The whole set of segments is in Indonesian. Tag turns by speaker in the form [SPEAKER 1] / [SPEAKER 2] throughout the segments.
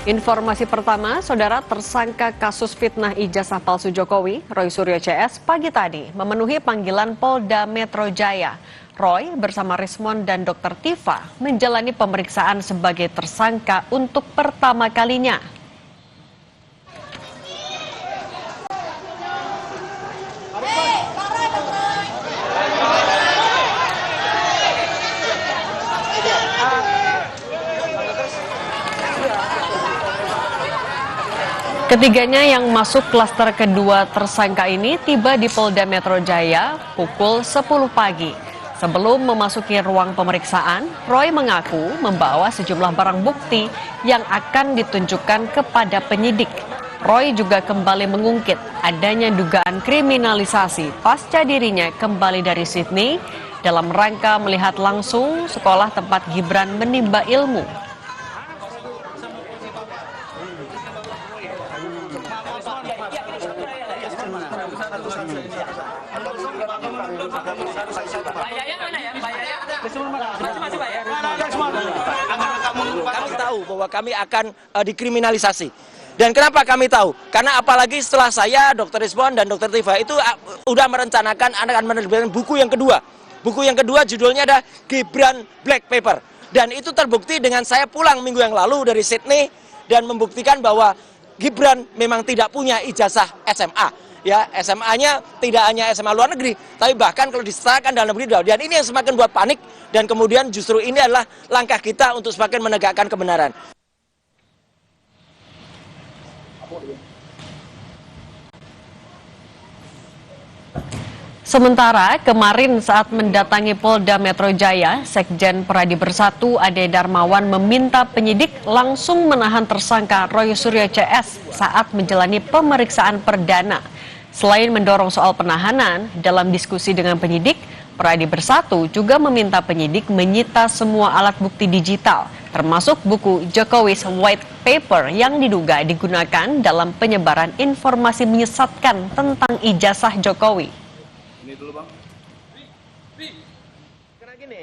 [SPEAKER 1] Informasi pertama, saudara tersangka kasus fitnah ijazah palsu Jokowi, Roy Suryo CS, pagi tadi memenuhi panggilan Polda Metro Jaya. Roy bersama Rismon dan Dr. Tifa menjalani pemeriksaan sebagai tersangka untuk pertama kalinya. Ketiganya yang masuk klaster kedua tersangka ini tiba di Polda Metro Jaya pukul 10 pagi. Sebelum memasuki ruang pemeriksaan, Roy mengaku membawa sejumlah barang bukti yang akan ditunjukkan kepada penyidik. Roy juga kembali mengungkit adanya dugaan kriminalisasi pasca dirinya kembali dari Sydney dalam rangka melihat langsung sekolah tempat Gibran menimba ilmu.
[SPEAKER 2] Kami tahu bahwa kami akan dikriminalisasi. Dan kenapa kami tahu? Karena apalagi setelah saya, Dr. Rismon dan Dr. Tifa itu udah merencanakan akan menerbitkan buku yang kedua. Buku yang kedua judulnya ada Gibran Black Paper. Dan itu terbukti dengan saya pulang minggu yang lalu dari Sydney dan membuktikan bahwa Gibran memang tidak punya ijazah SMA. Ya, SMA-nya tidak hanya SMA luar negeri, tapi bahkan kalau diserahkan dalam negeri. Dan ini yang semakin buat panik, dan kemudian justru ini adalah langkah kita untuk semakin menegakkan kebenaran.
[SPEAKER 1] Sementara kemarin saat mendatangi Polda Metro Jaya, Sekjen Peradi Bersatu Ade Darmawan meminta penyidik langsung menahan tersangka Roy Suryo CS saat menjalani pemeriksaan perdana. Selain mendorong soal penahanan, dalam diskusi dengan penyidik, Peradi Bersatu juga meminta penyidik menyita semua alat bukti digital, termasuk buku Jokowi's White Paper yang diduga digunakan dalam penyebaran informasi menyesatkan tentang ijazah Jokowi.
[SPEAKER 3] Ini dulu Bang. Karena gini,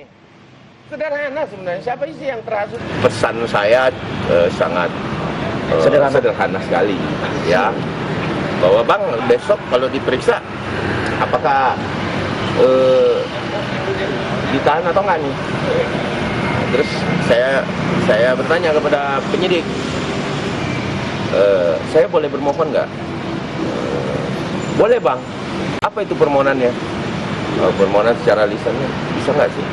[SPEAKER 3] sederhana sebenarnya, siapa sih yang terhasut? Pesan saya sangat sederhana sekali, ya. Bahwa Bang besok kalau diperiksa apakah ditahan atau enggak nih. Terus saya bertanya kepada penyidik, saya boleh bermohon nggak? Boleh Bang. Apa itu permohonannya? Permohonan secara lisannya bisa nggak sih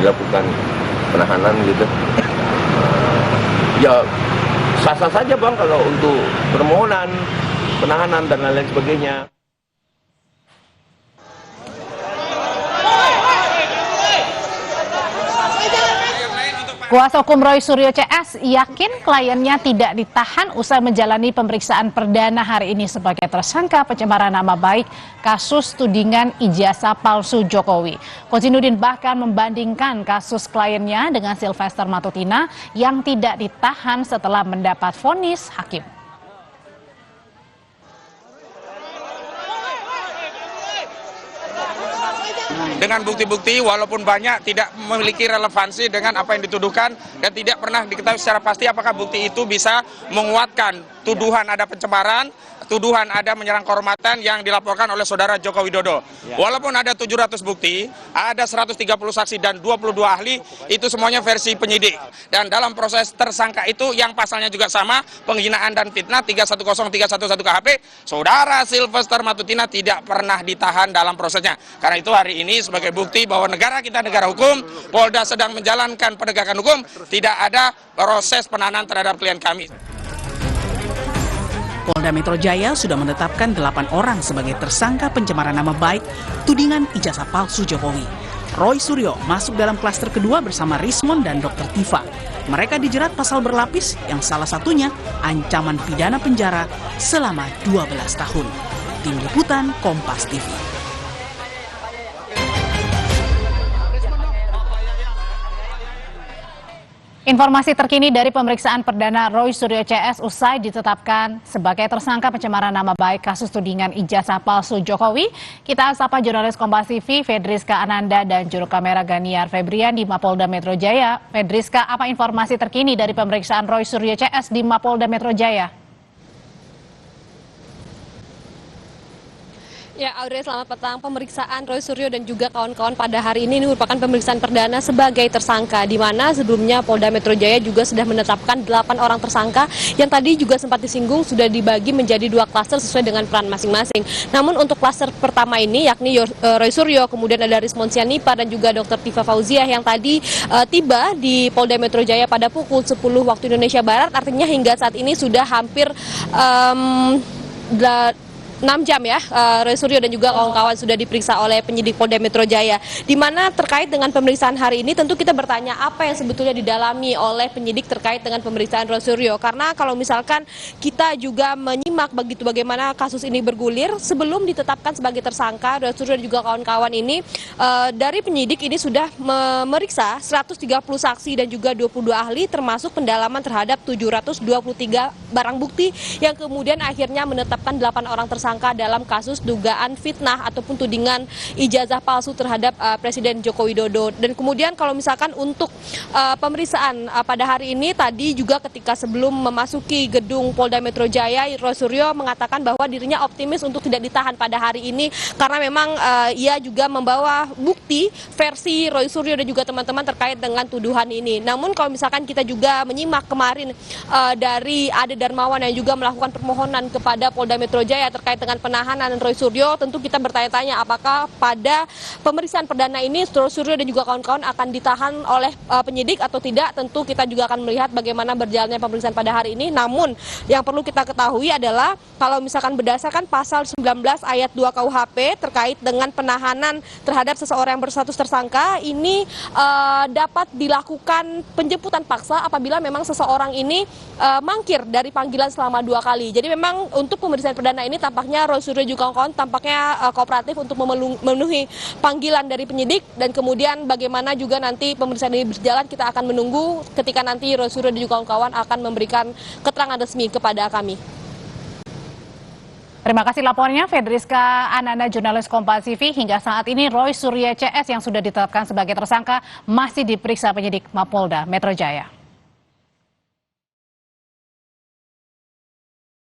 [SPEAKER 3] dilakukan penahanan gitu? Ya sah-sah saja Bang kalau untuk permohonan penahanan dan lain-lain sebagainya.
[SPEAKER 4] Kuasa hukum Roy Suryo CS yakin kliennya tidak ditahan usai menjalani pemeriksaan perdana hari ini sebagai tersangka pencemaran nama baik kasus tudingan ijazah palsu Jokowi. Kozinudin bahkan membandingkan kasus kliennya dengan Sylvester Matutina yang tidak ditahan setelah mendapat vonis hakim.
[SPEAKER 5] Dengan bukti-bukti walaupun banyak tidak memiliki relevansi dengan apa yang dituduhkan dan tidak pernah diketahui secara pasti apakah bukti itu bisa menguatkan tuduhan ada pencemaran, tuduhan ada menyerang kehormatan yang dilaporkan oleh saudara Joko Widodo. Walaupun ada 700 bukti, ada 130 saksi dan 22 ahli, itu semuanya versi penyidik. Dan dalam proses tersangka itu yang pasalnya juga sama, penghinaan dan fitnah 310-311 KHP, saudara Sylvester Matutina tidak pernah ditahan dalam prosesnya. Karena itu hari ini sebagai bukti bahwa negara kita negara hukum, Polda sedang menjalankan penegakan hukum, tidak ada proses penahanan terhadap klien kami.
[SPEAKER 6] Polda Metro Jaya sudah menetapkan 8 orang sebagai tersangka pencemaran nama baik tudingan ijazah palsu Jokowi. Roy Suryo masuk dalam klaster kedua bersama Rismon dan Dr. Tifa. Mereka dijerat pasal berlapis yang salah satunya ancaman pidana penjara selama 12 tahun. Tim Liputan Kompas TV.
[SPEAKER 4] Informasi terkini dari pemeriksaan perdana Roy Suryo CS usai ditetapkan sebagai tersangka pencemaran nama baik kasus tudingan ijazah palsu Jokowi. Kita sapa jurnalis Kompas TV Fedriska Ananda dan juru kamera Ganiar Febrian di Mapolda Metro Jaya. Fedriska, apa informasi terkini dari pemeriksaan Roy Suryo CS di Mapolda Metro Jaya?
[SPEAKER 7] Ya, Audrey, selamat petang. Pemeriksaan Roy Suryo dan juga kawan-kawan pada hari ini merupakan pemeriksaan perdana sebagai tersangka, di mana sebelumnya Polda Metro Jaya juga sudah menetapkan 8 orang tersangka yang tadi juga sempat disinggung sudah dibagi menjadi 2 klaster sesuai dengan peran masing-masing. Namun untuk klaster pertama ini yakni Roy Suryo, kemudian ada Rismon Sianipa dan juga Dr. Tifa Fauziah yang tadi tiba di Polda Metro Jaya pada pukul 10 waktu Indonesia Barat. Artinya hingga saat ini sudah hampir 6 jam ya, Roy Suryo dan juga kawan-kawan sudah diperiksa oleh penyidik Polda Metro Jaya. Di mana terkait dengan pemeriksaan hari ini tentu kita bertanya apa yang sebetulnya didalami oleh penyidik terkait dengan pemeriksaan Roy Suryo. Karena kalau misalkan kita juga menyimak begitu bagaimana kasus ini bergulir, sebelum ditetapkan sebagai tersangka, Roy Suryo dan juga kawan-kawan ini dari penyidik ini sudah memeriksa 130 saksi dan juga 22 ahli termasuk pendalaman terhadap 723 barang bukti yang kemudian akhirnya menetapkan 8 orang tersangka dalam kasus dugaan fitnah ataupun tudingan ijazah palsu terhadap Presiden Joko Widodo. Dan kemudian kalau misalkan untuk pemeriksaan pada hari ini tadi juga ketika sebelum memasuki gedung Polda Metro Jaya, Roy Suryo mengatakan bahwa dirinya optimis untuk tidak ditahan pada hari ini karena memang ia juga membawa bukti versi Roy Suryo dan juga teman-teman terkait dengan tuduhan ini. Namun kalau misalkan kita juga menyimak kemarin dari Ade Darmawan yang juga melakukan permohonan kepada Polda Metro Jaya terkait dengan penahanan Roy Suryo, tentu kita bertanya-tanya apakah pada pemeriksaan perdana ini Roy Suryo dan juga kawan-kawan akan ditahan oleh penyidik atau tidak. Tentu kita juga akan melihat bagaimana berjalannya pemeriksaan pada hari ini. Namun yang perlu kita ketahui adalah kalau misalkan berdasarkan pasal 19 ayat 2 KUHP terkait dengan penahanan terhadap seseorang yang berstatus tersangka ini dapat dilakukan penjemputan paksa apabila memang seseorang ini mangkir dari panggilan selama 2 kali. Jadi memang untuk pemeriksaan perdana ini tampaknya Roy Suryo juga kawan-kawan tampaknya kooperatif untuk memenuhi panggilan dari penyidik, dan kemudian bagaimana juga nanti pemeriksaan ini berjalan kita akan menunggu ketika nanti Roy Suryo dan juga kawan-kawan akan memberikan keterangan resmi kepada kami.
[SPEAKER 4] Terima kasih laporannya Fedriska Ananda, jurnalis Kompas TV. Hingga saat ini Roy Suryo CS yang sudah ditetapkan sebagai tersangka masih diperiksa penyidik Mapolda Metro Jaya.